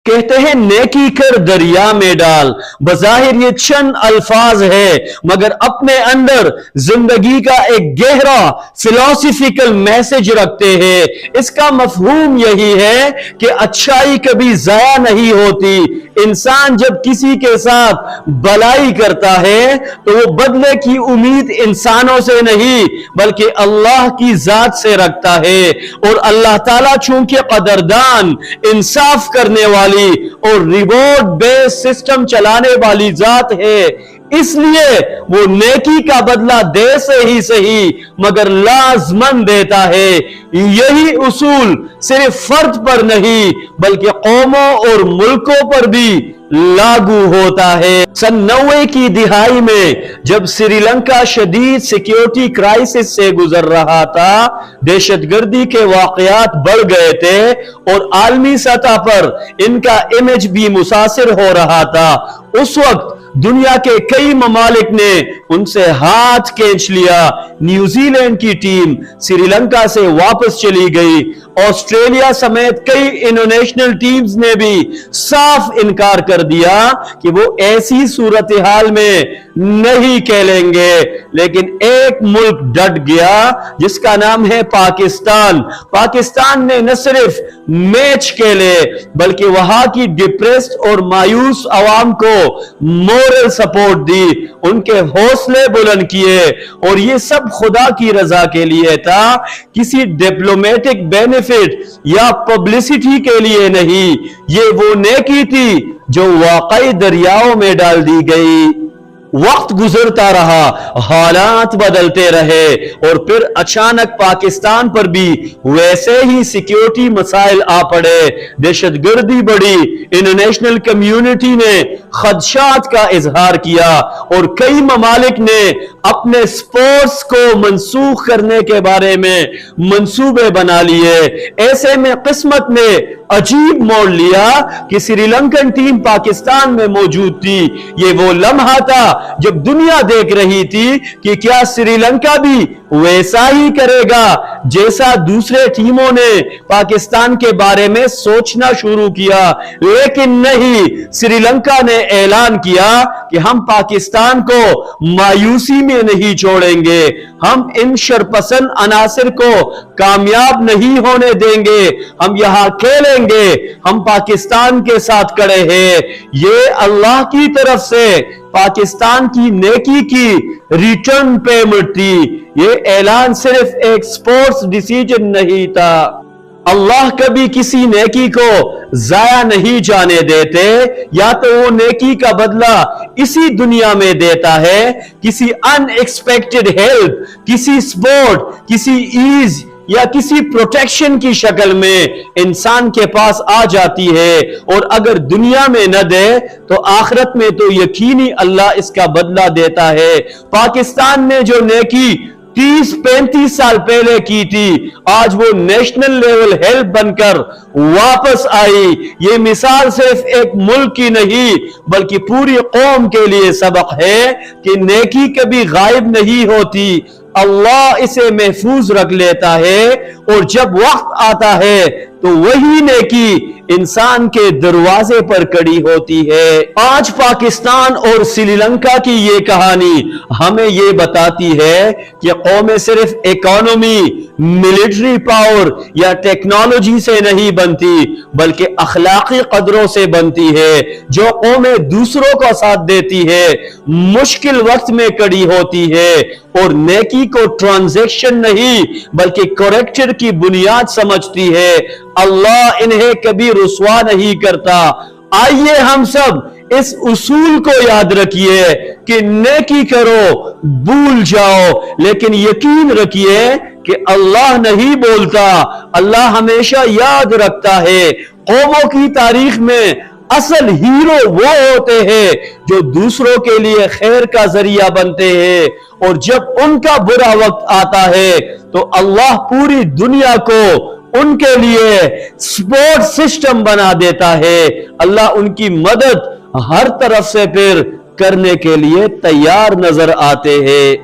کہتے ہیں نیکی کر دریا میں ڈال، بظاہر یہ چند الفاظ ہے مگر اپنے اندر زندگی کا ایک گہرا فلسفیکل میسج رکھتے ہیں۔ اس کا مفہوم یہی ہے کہ اچھائی کبھی ضائع نہیں ہوتی۔ انسان جب کسی کے ساتھ بلائی کرتا ہے تو وہ بدلے کی امید انسانوں سے نہیں بلکہ اللہ کی ذات سے رکھتا ہے، اور اللہ تعالیٰ چونکہ قدردان، انصاف کرنے والی اور ریوارڈ بیس سسٹم چلانے والی ذات ہے، اس لیے وہ نیکی کا بدلہ دے سے ہی صحیح مگر لازمن دیتا ہے۔ یہی اصول صرف فرد پر نہیں بلکہ قوموں اور ملکوں پر بھی لاگو ہوتا ہے۔ سن 90 کی دہائی میں جب سری لنکا شدید سیکیورٹی کرائسس سے گزر رہا تھا، دہشت گردی کے واقعات بڑھ گئے تھے اور عالمی سطح پر ان کا امیج بھی متاثر ہو رہا تھا۔ اس وقت دنیا کے کئی ممالک نے ان سے ہاتھ کھینچ لیا۔ نیوزی لینڈ کی ٹیم سری لنکا سے واپس چلی گئی۔ آسٹریلیا سمیت کئی انٹرنیشنل ٹیمز نے بھی صاف انکار کر دیا کہ وہ ایسی صورتحال میں نہیں کھیلیں گے، لیکن ایک ملک ڈٹ گیا جس کا نام ہے پاکستان۔ پاکستان نے نہ صرف میچ کھیلے بلکہ وہاں کی ڈپریسڈ اور مایوس عوام کو مورل سپورٹ دی، ان کے حوصلے بلند کیے، اور یہ سب خدا کی رضا کے لیے تھا، کسی ڈپلومیٹک بینیفٹ یا پبلسٹی کے لیے نہیں۔ یہ وہ نیکی تھی جو واقعی دریاؤں میں ڈال دی گئی۔ وقت گزرتا رہا، حالات بدلتے رہے، اور پھر اچانک پاکستان پر بھی ویسے ہی سیکیورٹی مسائل آ پڑے، دہشت گردی بڑھی، انٹرنیشنل کمیونٹی نے خدشات کا اظہار کیا، اور کئی ممالک نے اپنے سپورٹس کو منسوخ کرنے کے بارے میں منصوبے بنا لیے۔ ایسے میں قسمت نے عجیب موڑ لیا کہ سری لنکن ٹیم پاکستان میں موجود تھی۔ یہ وہ لمحہ تھا جب دنیا دیکھ رہی تھی کہ کیا سری لنکا بھی ویسا ہی کرے گا جیسا دوسرے ٹیموں نے پاکستان کے بارے میں سوچنا شروع کیا۔ لیکن نہیں، سری لنکا نے اعلان کیا کہ ہم پاکستان کو مایوسی میں نہیں چھوڑیں گے، ہم ان شرپسند عناصر کو کامیاب نہیں ہونے دیں گے، ہم یہاں کھیلیں گے، ہم پاکستان کے ساتھ کھڑے ہیں۔ یہ اللہ کی طرف سے پاکستان کی نیکی کی ریٹرن پیمنٹ تھی۔ یہ اعلان صرف ایک سپورٹس ڈیسیجن نہیں تھا۔ اللہ کبھی کسی نیکی کو ضائع نہیں جانے دیتے، یا تو وہ نیکی کا بدلہ اسی دنیا میں دیتا ہے، کسی ان ایکسپیکٹڈ ہیلپ، کسی سپورٹ، کسی ایز یا کسی پروٹیکشن کی شکل میں انسان کے پاس آ جاتی ہے، اور اگر دنیا میں نہ دے تو آخرت میں تو یقینی اللہ اس کا بدلہ دیتا ہے۔ پاکستان نے جو نیکی 30-35 سال پہلے کی تھی، آج وہ نیشنل لیول ہیلپ بن کر واپس آئی۔ یہ مثال صرف ایک ملک کی نہیں بلکہ پوری قوم کے لیے سبق ہے کہ نیکی کبھی غائب نہیں ہوتی، اللہ اسے محفوظ رکھ لیتا ہے، اور جب وقت آتا ہے تو وہی نیکی انسان کے دروازے پر کھڑی ہوتی ہے۔ آج پاکستان اور سری لنکا کی یہ کہانی ہمیں یہ بتاتی ہے کہ قومیں صرف اکانومی، ملٹری پاور یا ٹیکنالوجی سے نہیں بنتی بلکہ اخلاقی قدروں سے بنتی ہے۔ جو قومیں دوسروں کا ساتھ دیتی ہے، مشکل وقت میں کھڑی ہوتی ہے، اور نیکی کو ٹرانزیکشن نہیں بلکہ کریکٹر کی بنیاد سمجھتی ہے، اللہ انہیں کبھی رسوا نہیں کرتا۔ آئیے ہم سب اس اصول کو یاد رکھیے کہ نیکی کرو، بھول جاؤ، لیکن یقین رکھیے کہ اللہ نہیں بولتا، اللہ ہمیشہ یاد رکھتا ہے۔ قوموں کی تاریخ میں اصل ہیرو وہ ہوتے ہیں جو دوسروں کے لیے خیر کا ذریعہ بنتے ہیں، اور جب ان کا برا وقت آتا ہے تو اللہ پوری دنیا کو ان کے لیے سپورٹ سسٹم بنا دیتا ہے۔ اللہ ان کی مدد ہر طرف سے پھر کرنے کے لیے تیار نظر آتے ہیں۔